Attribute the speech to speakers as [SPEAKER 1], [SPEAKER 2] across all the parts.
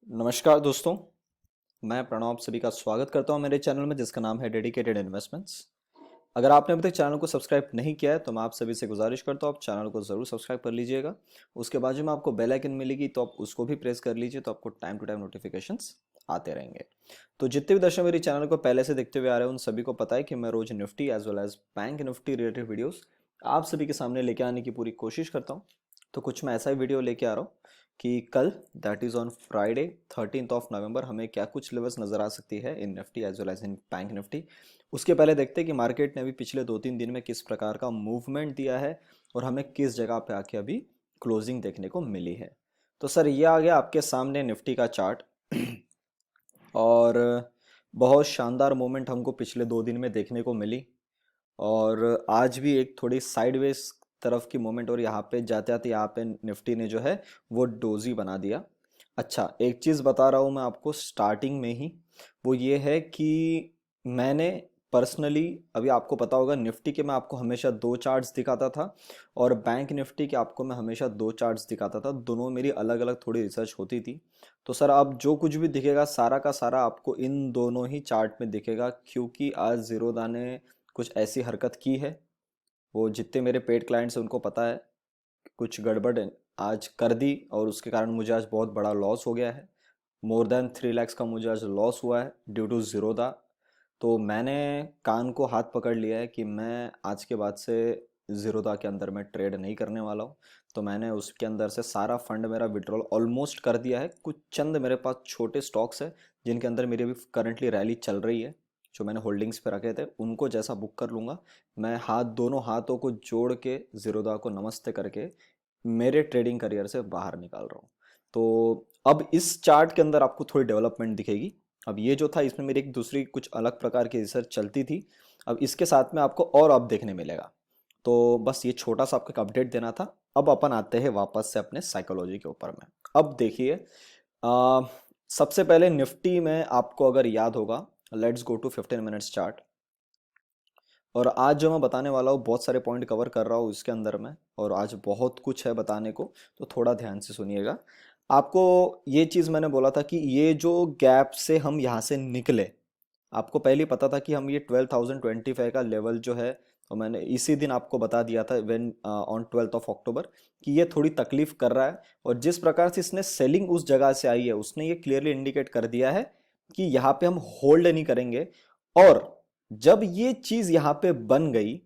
[SPEAKER 1] नमस्कार दोस्तों। मैं प्रणव आप सभी का स्वागत करता हूं मेरे चैनल में जिसका नाम है डेडिकेटेड इन्वेस्टमेंट्स। अगर आपने अभी तक चैनल को सब्सक्राइब नहीं किया है तो मैं आप सभी से गुजारिश करता हूं आप चैनल को ज़रूर सब्सक्राइब कर लीजिएगा। उसके बाजू में आपको बेल आइकन मिलेगी तो आप उसको भी प्रेस कर लीजिए तो आपको टाइम टू टाइम नोटिफिकेशंस आते रहेंगे। तो जितने भी दर्शक मेरे चैनल को पहले से देखते हुए आ रहे हैं उन सभी को पता है कि मैं रोज Nifty as well as bank Nifty related videos आप सभी के सामने लेके आने की पूरी कोशिश करता हूँ। तो कुछ मैं ऐसा ही वीडियो लेके आ रहा हूँ कि कल that is on Friday 13 November हमें क्या कुछ लेवल्स नजर आ सकती है in Nifty as well as in bank Nifty. उसके पहले देखते हैं कि मार्केट ने अभी पिछले 2-3 दिन में किस प्रकार का मूवमेंट दिया है और हमें किस जगह पे आके अभी क्लोजिंग देखने को मिली है। तो सर ये आ गया आपके सामने निफ्टी का चार्ट और बहुत शानदार मूवमेंट हमको पिछले 2 दिन में देखने को मिली और आज भी एक थोड़ी साइडवेज तरफ की मोमेंट और यहाँ पे जाते जाते यहाँ पे निफ्टी ने जो है वो डोजी बना दिया। अच्छा एक चीज़ बता रहा हूँ मैं आपको स्टार्टिंग में ही, वो ये है कि मैंने पर्सनली अभी आपको पता होगा निफ्टी के मैं आपको हमेशा दो चार्ट्स दिखाता था और बैंक निफ्टी के आपको मैं हमेशा दो चार्ट्स दिखाता था, दोनों मेरी अलग अलग थोड़ी रिसर्च होती थी। तो सर अब जो कुछ भी दिखेगा सारा का सारा आपको इन दोनों ही चार्ट में दिखेगा क्योंकि आज जीरोधा ने कुछ ऐसी हरकत की है। वो जितने मेरे पेड क्लाइंट्स हैं उनको पता है कुछ गड़बड़ आज कर दी और उसके कारण मुझे आज बहुत बड़ा लॉस हो गया है। मोर देन 3 lakhs का मुझे आज लॉस हुआ है ड्यू टू जीरोधा। तो मैंने कान को हाथ पकड़ लिया है कि मैं आज के बाद से जीरोधा के अंदर में ट्रेड नहीं करने वाला हूँ। तो मैंने उसके अंदर से सारा फंड मेरा विड्रॉल ऑलमोस्ट कर दिया है। कुछ चंद मेरे पास छोटे स्टॉक्स है जिनके अंदर मेरी अभी करंटली रैली चल रही है, जो मैंने होल्डिंग्स पे रखे थे उनको जैसा बुक कर लूँगा। मैं दोनों हाथों को जोड़ के जीरोधा को नमस्ते करके मेरे ट्रेडिंग करियर से बाहर निकाल रहा हूँ। तो अब इस चार्ट के अंदर आपको थोड़ी डेवलपमेंट दिखेगी। अब ये जो था इसमें मेरी एक दूसरी कुछ अलग प्रकार की रिसर्च चलती थी, अब इसके साथ में आपको और अब देखने मिलेगा। तो बस ये छोटा सा आपको एक अपडेट देना था। अब अपन आते हैं वापस से अपने साइकोलॉजी के ऊपर में। अब देखिए आ, सबसे पहले निफ्टी में आपको अगर याद होगा, let's go to 15 minutes chart. और आज जो मैं बताने वाला हूँ बहुत सारे पॉइंट कवर कर रहा हूँ इसके अंदर में और आज बहुत कुछ है बताने को, तो थोड़ा ध्यान से सुनिएगा। आपको ये चीज़ मैंने बोला था कि ये जो गैप से हम यहाँ से निकले, आपको पहले ही पता था कि हम ये 12,025 का लेवल जो है, और मैंने इसी दिन आपको बता दिया था व्हेन ऑन 12 अक्टूबर कि ये थोड़ी तकलीफ कर रहा है। और जिस प्रकार से इसने सेलिंग उस जगह से आई है उसने ये क्लियरली इंडिकेट कर दिया है कि यहाँ पे हम होल्ड नहीं करेंगे। और जब ये चीज यहाँ पे बन गई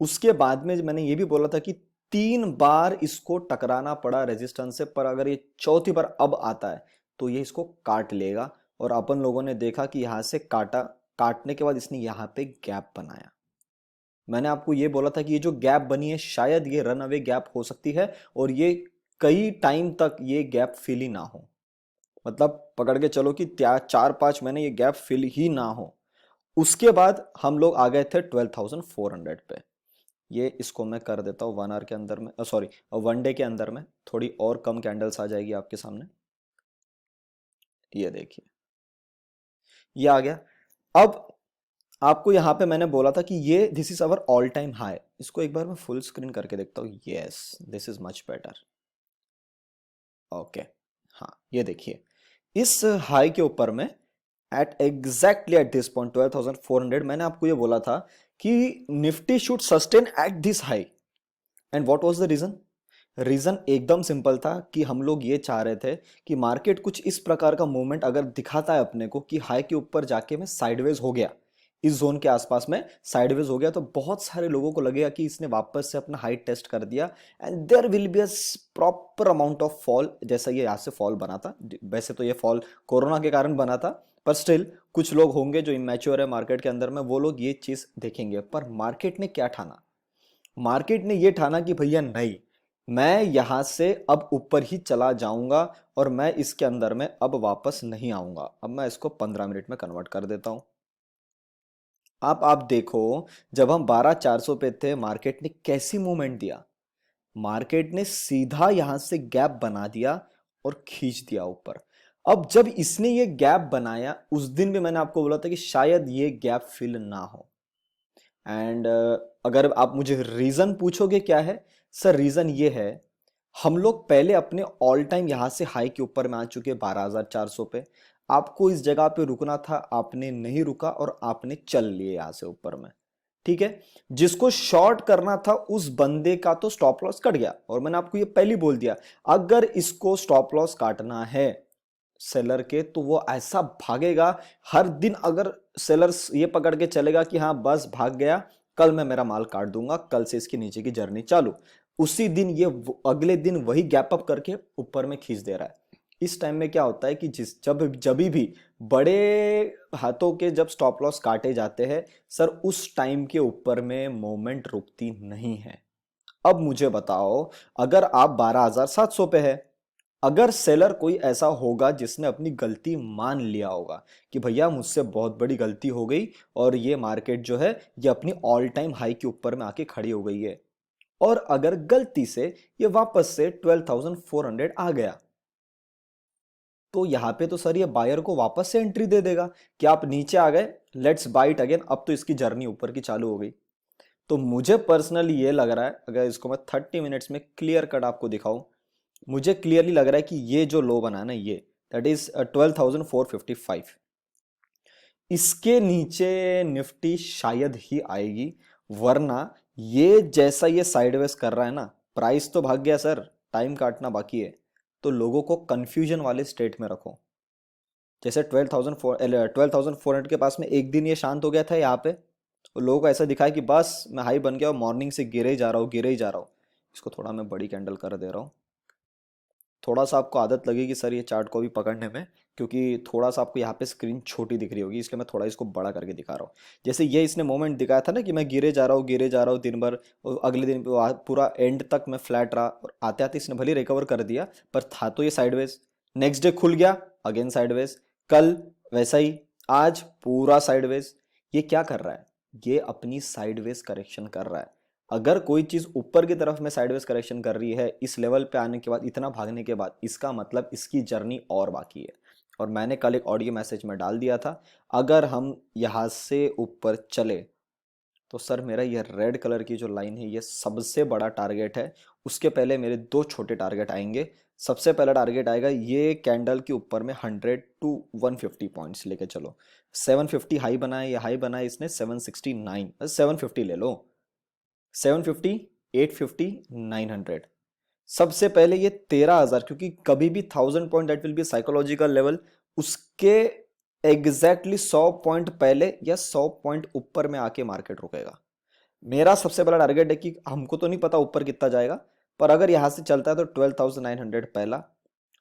[SPEAKER 1] उसके बाद में मैंने ये भी बोला था कि 3 बार इसको टकराना पड़ा रेजिस्टेंस से, पर अगर ये चौथी बार अब आता है तो ये इसको काट लेगा। और अपन लोगों ने देखा कि यहां से काटा, काटने के बाद इसने यहां पे गैप बनाया। मैंने आपको ये बोला था कि ये जो गैप बनी है शायद ये रन अवे गैप हो सकती है और ये कई टाइम तक ये गैप फिल ही ना हो। मतलब पकड़ के चलो कि 4-5 महीने ये गैप फिल ही ना हो। उसके बाद हम लोग आ गए थे 12,400 पे। ये इसको मैं कर देता हूँ 1 आवर के अंदर में, सॉरी 1 डे के अंदर में थोड़ी और कम कैंडल्स आ जाएगी आपके सामने। ये देखिए ये आ गया। अब आपको यहाँ पे मैंने बोला था कि ये this is our all time high. इसको एक बार मैं फुल स्क्रीन करके देखता हूँ। Yes this is much better. Okay हाँ ये देखिए इस हाई के ऊपर में at exactly at this point 12,400 मैंने आपको ये बोला था कि Nifty should sustain at this high. And what was the reason? Reason एकदम सिंपल था कि हम लोग ये चाह रहे थे कि मार्केट कुछ इस प्रकार का मूवमेंट अगर दिखाता है अपने को कि हाई के ऊपर जाके में साइडवेज हो गया, इस जोन के आसपास में साइडवेज हो गया, तो बहुत सारे लोगों को लगेगा कि इसने वापस से अपना हाई टेस्ट कर दिया and there will be a proper amount of fall. जैसा ये यहाँ से फॉल बना था, वैसे तो ये फॉल कोरोना के कारण बना था, पर स्टिल कुछ लोग होंगे जो इमेच्योर है मार्केट के अंदर में, वो लोग ये चीज देखेंगे। पर मार्केट ने क्या ठाना? मार्केट ने यह ठाना कि भैया नहीं, मैं यहां से अब ऊपर ही चला जाऊंगा और मैं इसके अंदर में अब वापस नहीं आऊंगा। अब मैं इसको 15 मिनट में कन्वर्ट कर देता हूं। आप देखो, जब हम 12,400 पे थे मार्केट ने कैसी मूवमेंट दिया। मार्केट ने सीधा यहां से गैप बना दिया और खींच दिया ऊपर। अब जब इसने ये गैप बनाया उस दिन भी मैंने आपको बोला था कि शायद ये गैप फिल ना हो। एंड अगर आप मुझे रीजन पूछोगे क्या है, सर रीजन ये है हम लोग पहले अपने ऑल टाइम यहां से हाई के ऊपर में आ चुके 12,400 पे। आपको इस जगह पे रुकना था, आपने नहीं रुका और आपने चल लिए यहां से ऊपर में। ठीक है, जिसको शॉर्ट करना था उस बंदे का तो स्टॉप लॉस कट गया, और मैंने आपको ये पहले बोल दिया, अगर इसको स्टॉप लॉस काटना है सेलर के तो वो ऐसा भागेगा हर दिन। अगर सेलर्स ये पकड़ के चलेगा कि हाँ बस भाग गया, कल मैं मेरा माल काट दूंगा, कल से इसके नीचे की जर्नी चालू, उसी दिन ये अगले दिन वही गैप अप करके ऊपर में खींच दे रहा है। इस टाइम में क्या होता है कि जब भी बड़े हाथों के जब स्टॉप लॉस काटे जाते हैं सर, उस टाइम के ऊपर में मोमेंट रुकती नहीं है। अब मुझे बताओ, अगर आप 12,700 पे है, अगर सेलर कोई ऐसा होगा जिसने अपनी गलती मान लिया होगा कि भैया मुझसे बहुत बड़ी गलती हो गई और ये मार्केट जो है ये अपनी ऑल टाइम हाई के ऊपर में आके खड़ी हो गई है, और अगर गलती से ये वापस से 12,400 आ गया, तो यहां पे तो सर ये बायर को वापस से एंट्री दे देगा कि आप नीचे आ गए, लेट्स बाइट अगेन, अब तो इसकी जर्नी ऊपर की चालू हो गई। तो मुझे पर्सनली ये लग रहा है, अगर इसको मैं 30 मिनट्स में क्लियर कट आपको दिखाऊं, मुझे क्लियरली लग रहा है कि ये जो लो बना ना, ये दैट इज 12,455, इसके नीचे निफ्टी शायद ही आएगी। वरना ये जैसा ये साइडवेज कर रहा है ना, प्राइस तो भाग गया सर, टाइम काटना बाकी है। तो लोगों को कंफ्यूजन वाले स्टेट में रखो। जैसे 12,400 के पास में एक दिन ये शांत हो गया था यहाँ पे, और लोगों को ऐसा दिखा है कि बस मैं हाई बन गया और मॉर्निंग से गिरे ही जा रहा हूँ, गिरे ही जा रहा हूँ। इसको थोड़ा मैं बड़ी कैंडल कर दे रहा हूँ, थोड़ा सा आपको आदत लगेगी सर ये चार्ट को भी पकड़ने में, क्योंकि थोड़ा सा आपको यहाँ पे स्क्रीन छोटी दिख रही होगी, इसलिए मैं थोड़ा इसको बड़ा करके दिखा रहा हूँ। जैसे ये इसने मोमेंट दिखाया था ना कि मैं गिरे जा रहा हूँ, गिरे जा रहा हूँ दिन भर, और अगले दिन पूरा एंड तक मैं फ्लैट रहा, और आते आते इसने भले रिकवर कर दिया, पर था तो ये साइडवेज। नेक्स्ट डे खुल गया, अगेन साइडवेज, कल वैसा ही, आज पूरा साइडवेज। ये क्या कर रहा है, ये अपनी साइडवेज करेक्शन कर रहा है। अगर कोई चीज ऊपर की तरफ में साइडवेज करेक्शन कर रही है इस लेवल पे आने के बाद, इतना भागने के बाद, इसका मतलब इसकी जर्नी और बाकी है। और मैंने कल एक ऑडियो मैसेज में डाल दिया था, अगर हम यहां से ऊपर चले तो सर मेरा ये रेड कलर की जो लाइन है ये सबसे बड़ा टारगेट है। उसके पहले मेरे दो छोटे टारगेट आएंगे। सबसे पहला टारगेट आएगा ये कैंडल के ऊपर में 100 to 150 पॉइंट्स लेके चलो। 750 हाई बनाए, ये हाई बनाए इसने 769, 750 ले लो, 750, 850, 900। सबसे पहले ये 13,000, क्योंकि कभी भी 1,000 point that will be psychological level, उसके एग्जैक्टली 100 पॉइंट पहले या 100 पॉइंट ऊपर में आके मार्केट रुकेगा। मेरा सबसे बड़ा टारगेट है कि हमको तो नहीं पता ऊपर कितना जाएगा, पर अगर यहां से चलता है तो 12,900 पहला,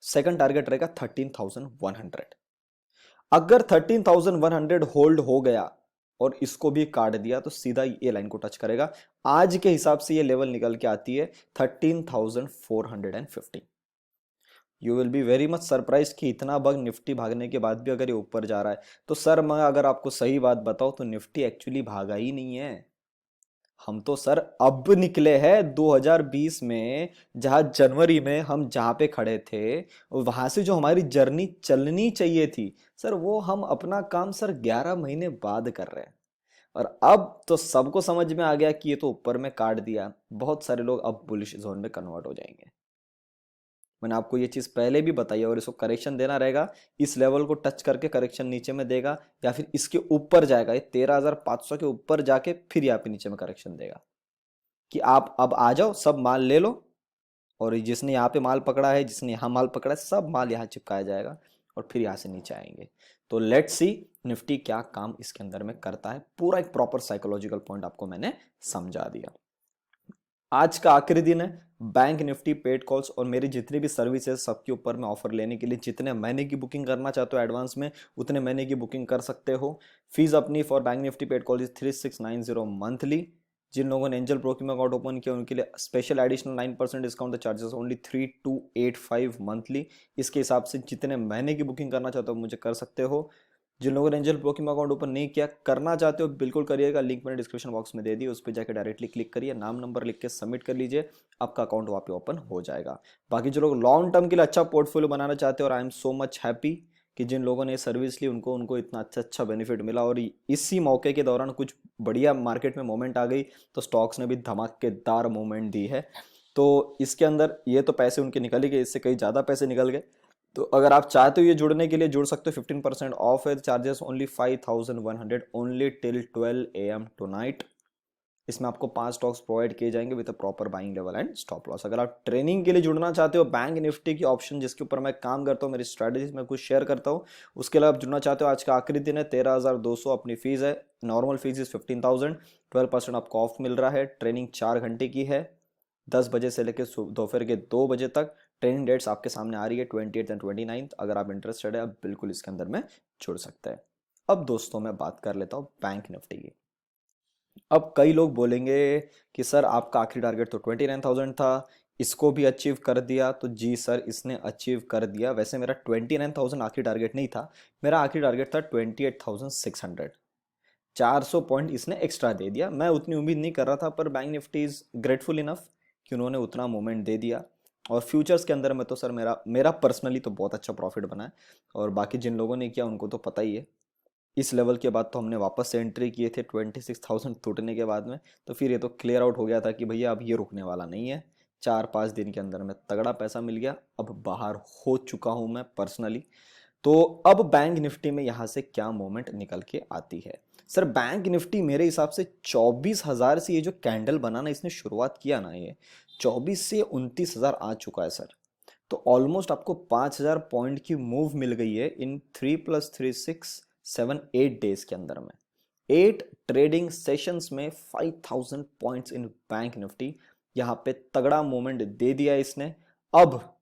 [SPEAKER 1] सेकंड टारगेट रहेगा 13,100। अगर 13,100 होल्ड हो गया और इसको भी काट दिया तो सीधा ये लाइन को टच करेगा। आज के हिसाब से ये लेवल निकल के आती है 13,450। You will be very much surprise कि इतना बग निफ्टी भागने के बाद भी अगर ये ऊपर जा रहा है। तो सर मैं अगर आपको सही बात बताऊं तो निफ्टी एक्चुअली भागा ही नहीं है। हम तो सर अब निकले हैं 2020 में, जहां जनवरी में हम जहां पे खड़े थे, वहां से जो हमारी जर्नी चलनी चाहिए थी सर, वो हम अपना काम सर 11 महीने बाद कर रहे हैं। और अब तो सबको समझ में आ गया कि ये तो ऊपर में काट दिया, बहुत सारे लोग अब बुलिश जोन में कन्वर्ट हो जाएंगे। मैंने आपको ये चीज़ पहले भी बताई है, और इसको करेक्शन देना रहेगा, इस लेवल को टच करके करेक्शन नीचे में देगा, या फिर इसके ऊपर जाएगा, ये 13,500 के ऊपर जाके फिर यहाँ पे नीचे में करेक्शन देगा कि आप अब आ जाओ, सब माल ले लो, और जिसने यहाँ पे माल पकड़ा है, जिसने यहाँ माल पकड़ा है, सब माल यहाँ चिपकाया जाएगा और फिर यहाँ से नीचे आएंगे। तो लेट्स सी निफ्टी क्या काम इसके अंदर में करता है। पूरा एक प्रॉपर साइकोलॉजिकल पॉइंट आपको मैंने समझा दिया। आज का आखिरी दिन है, बैंक निफ्टी पेड कॉल्स और मेरी जितनी भी सर्विसेज सबके ऊपर में ऑफर लेने के लिए, जितने महीने की बुकिंग करना चाहते हो एडवांस में, उतने महीने की बुकिंग कर सकते हो। फीस अपनी for bank Nifty paid call is 3690 monthly. जिन लोगों ने एंजल ब्रोकिंग अकाउंट ओपन किया उनके लिए special additional 9% discount, the charges only 3285 monthly. इसके हिसाब से जितने महीने की बुकिंग करना चाहते हो मुझे कर सकते हो। जिन लोगों ने एंजल ब्रोकिंग अकाउंट ओपन नहीं किया, करना चाहते हो बिल्कुल करिएगा, लिंक मैंने डिस्क्रिप्शन बॉक्स में दे दी, उस पर जाकर डायरेक्टली क्लिक करिए, नाम नंबर लिख के सबमिट कर लीजिए, आपका अकाउंट वहाँ पे ओपन हो जाएगा। बाकी जो लोग लॉन्ग टर्म के लिए अच्छा पोर्टफोलियो बनाना चाहते हो, और I am so much happy कि जिन लोगों ने सर्विस ली उनको उनको इतना अच्छा अच्छा बेनिफिट मिला, और इसी मौके के दौरान कुछ बढ़िया मार्केट में मोमेंट आ गई तो स्टॉक्स ने भी धमाकेदार मूवमेंट दी है। तो इसके अंदर ये तो पैसे उनके निकल ही गए, इससे कहीं ज़्यादा पैसे निकल गए। तो अगर आप चाहते हो ये जुड़ने के लिए जुड़ सकते हो, 15% ऑफ है, charges only 5100 only till 12 AM tonight. इसमें आपको 5 स्टॉक्स प्रोवाइड किए जाएंगे with proper buying level and stop loss. अगर आप ट्रेनिंग के लिए जुड़ना चाहते हो, बैंक निफ्टी की ऑप्शन जिसके ऊपर मैं काम करता हूँ, मेरी स्ट्रैटेजीज मैं कुछ शेयर करता हूँ, उसके लिए आप जुड़ना चाहते हो, आज का आखिरी दिन है, 13,200 अपनी फीस है। नॉर्मल फीस इज 15,000, 12% आपको ऑफ मिल रहा है। ट्रेनिंग 4 घंटे की है, 10 बजे से लेकर दोपहर के 2 बजे तक। ट्रेनिंग डेट्स आपके सामने आ रही है, 28 एंड 29। अगर आप इंटरेस्टेड है, आप बिल्कुल इसके अंदर में जुड़ सकते हैं। अब दोस्तों मैं बात कर लेता हूँ बैंक निफ्टी की। अब कई लोग बोलेंगे कि सर आपका आखिरी टारगेट तो 29,000 था, इसको भी अचीव कर दिया। तो जी सर, इसने अचीव कर दिया। वैसे मेरा 29,000 आखिरी टारगेट नहीं था, मेरा आखिरी टारगेट था 28,600। 400 पॉइंट इसने एक्स्ट्रा दे दिया। मैं उतनी उम्मीद नहीं कर रहा था, पर bank Nifty is grateful enough कि उन्होंने उतना मोमेंट दे दिया। और फ्यूचर्स के अंदर में तो सर मेरा मेरा पर्सनली तो बहुत अच्छा प्रॉफिट बना है, और बाकी जिन लोगों ने किया उनको तो पता ही है। इस लेवल के बाद तो हमने वापस से एंट्री किए थे 26,000 टूटने के बाद में। तो फिर ये तो क्लियर आउट हो गया था कि भैया अब ये रुकने वाला नहीं है। 4-5 दिन के अंदर में तगड़ा पैसा मिल गया, अब बाहर हो चुका हूं मैं पर्सनली। तो अब बैंक निफ्टी में यहाँ से क्या मूवमेंट निकल के आती है? सर बैंक निफ्टी मेरे हिसाब से 24,000 से ये जो कैंडल बना ना, इसने शुरुआत किया ना, ये 24 से 29,000 आ चुका है सर। तो ऑलमोस्ट आपको 5,000 पॉइंट की मूव मिल गई है इन 3+3 6 7 8 डेज के अंदर में। 8 ट्रेडिंग सेशंस में 5,000 पॉइंट्स इन बैंक निफ्टी। यहां पे तगड़ा मूवमेंट दे दिया इसने। अब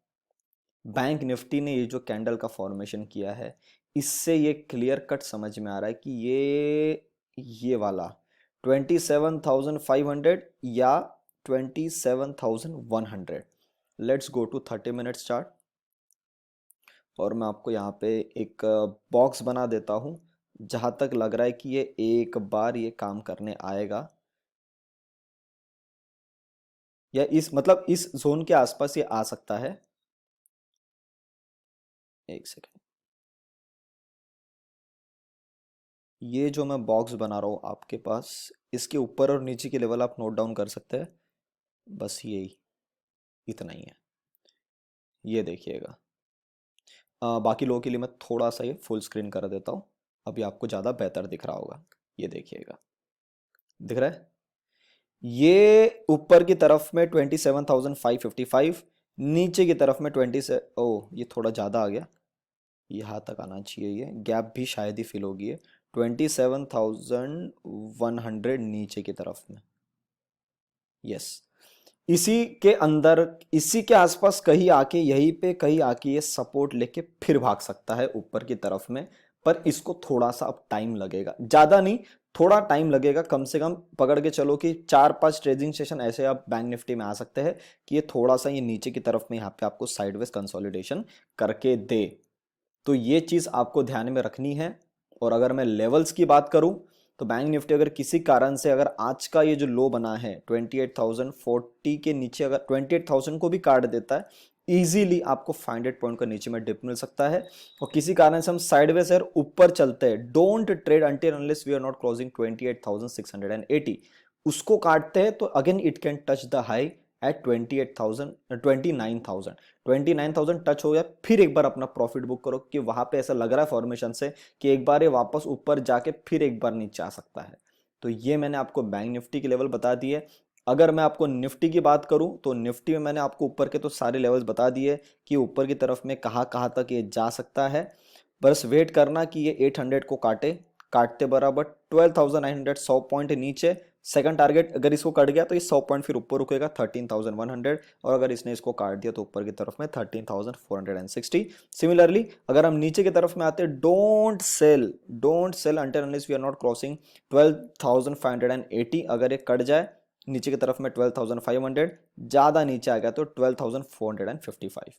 [SPEAKER 1] बैंक निफ्टी ने ये जो कैंडल का फॉर्मेशन किया है, इससे ये क्लियर कट समझ में आ रहा है कि ये वाला 27,500 या 27,100। Let's go to 30 minutes chart, और मैं आपको यहाँ पे एक बॉक्स बना देता हूँ जहां तक लग रहा है कि ये एक बार ये काम करने आएगा, या इस मतलब इस जोन के आसपास ये आ सकता है। एक सेकेंड, ये जो मैं बॉक्स बना रहा हूँ आपके पास, इसके ऊपर और नीचे की लेवल आप नोट डाउन कर सकते हैं। बस यही, इतना ही है। ये देखिएगा। बाकी लोगों के लिए मैं थोड़ा सा ये फुल स्क्रीन कर देता हूँ, अभी आपको ज़्यादा बेहतर दिख रहा होगा। ये देखिएगा, दिख रहा है? ये ऊपर की तरफ में 27,555, नीचे की तरफ में 20 से, ओ ये थोड़ा ज़्यादा आ गया, यहाँ तक आना चाहिए। ये गैप भी शायद ही फिल होगी है, 27,100 नीचे की तरफ में। यस, इसी के अंदर, इसी के आसपास कहीं आके, यहीं पे कहीं आके ये सपोर्ट लेके फिर भाग सकता है ऊपर की तरफ में। पर इसको थोड़ा सा अब टाइम लगेगा, ज्यादा नहीं, थोड़ा टाइम लगेगा। कम से कम पकड़ के चलो कि 4-5 ट्रेडिंग सेशन ऐसे आप बैंक निफ्टी में आ सकते हैं कि ये थोड़ा सा ये नीचे की तरफ में यहाँ पे आपको साइडवेज कंसोलिडेशन करके दे। तो ये चीज़ आपको ध्यान में रखनी है। और अगर मैं लेवल्स की बात करूं, तो बैंक निफ्टी अगर किसी कारण से, अगर आज का ये जो लो बना है 28,040 के नीचे, अगर 28,000 को भी काट देता है, इजीली आपको 500 पॉइंट का नीचे में डिप मिल सकता है। और किसी कारण से हम साइडवेज और ऊपर चलते हैं, don't trade until unless we are not crossing 28,680, उसको काटते हैं तो again it can touch the high at 28,000, 29,000। 29,000 touch हो गया, फिर एक बार अपना प्रॉफिट बुक करो कि वहां पे ऐसा लग रहा है फॉर्मेशन से कि एक बार ये वापस ऊपर जाके फिर एक बार नीचे आ सकता है। तो ये मैंने आपको बैंक निफ्टी के लेवल बता दिए। अगर मैं आपको निफ्टी की बात करूं, तो निफ्टी में मैंने आपको ऊपर के तो सारे लेवल्स बता दिए कि ऊपर की तरफ में कहाँ कहाँ तक ये जा सकता है। बस वेट करना कि ये 800 को काटे, काटते बराबर 12,900, 100 पॉइंट नीचे सेकंड टारगेट। अगर इसको कट गया तो ये 100 पॉइंट फिर ऊपर रुकेगा 13,100, और अगर इसने इसको काट दिया तो ऊपर की तरफ में 13,460। सिमिलरली अगर हम नीचे की तरफ में आते, don't sell until unless we are not crossing 12,580। अगर ये कट जाए नीचे की तरफ में 12,500, ज्यादा नीचे आ गया तो 12,455।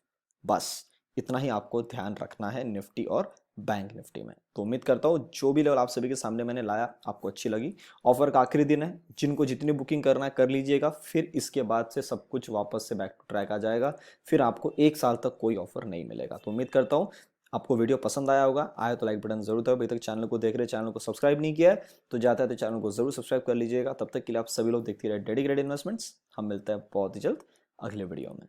[SPEAKER 1] बस इतना ही आपको ध्यान रखना है निफ्टी और बैंक निफ्टी में। तो उम्मीद करता हूँ जो भी लेवल आप सभी के सामने मैंने लाया आपको अच्छी लगी। ऑफर का आखिरी दिन है, जिनको जितनी बुकिंग करना है कर लीजिएगा, फिर इसके बाद से सब कुछ वापस से बैक टू ट्रैक आ जाएगा। फिर आपको 1 साल तक कोई ऑफर नहीं मिलेगा। तो उम्मीद करता हूँ आपको वीडियो पसंद आया होगा। आया तो लाइक बटन जरूर दबाओ। अभी तक चैनल को देख रहे, चैनल को सब्सक्राइब नहीं किया है तो जाता है तो चैनल को जरूर सब्सक्राइब कर लीजिएगा। तब तक के लिए आप सभी लोग देखते रहे डेडिकेटेड इन्वेस्टमेंट्स। हम मिलते हैं बहुत ही जल्द अगले वीडियो में।